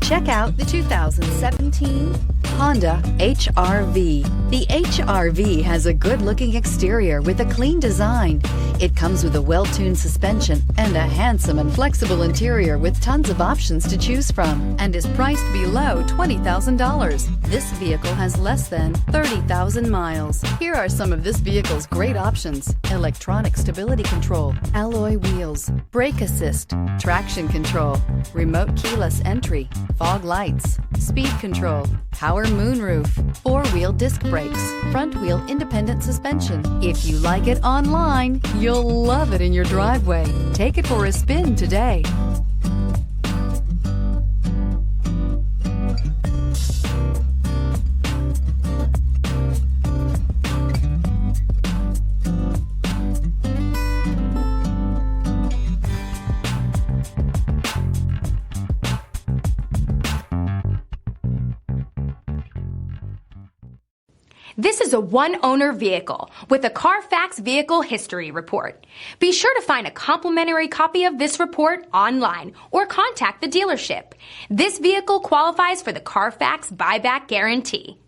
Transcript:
Check out the 2017 Honda HR-V. The HR-V has a good-looking exterior with a clean design. It comes with a well-tuned suspension and a handsome and flexible interior with tons of options to choose from, and is priced below $20,000. This vehicle has less than 30,000 miles. Here are some of this vehicle's great options: electronic stability control, alloy wheels, brake assist, traction control, remote keyless entry, fog lights, speed control, power moonroof, four-wheel disc brakes, front-wheel independent suspension. If you like it online, you'll love it in your driveway. Take it for a spin today. This is a one-owner vehicle with a Carfax Vehicle History Report. Be sure to find a complimentary copy of this report online or contact the dealership. This vehicle qualifies for the Carfax Buyback Guarantee.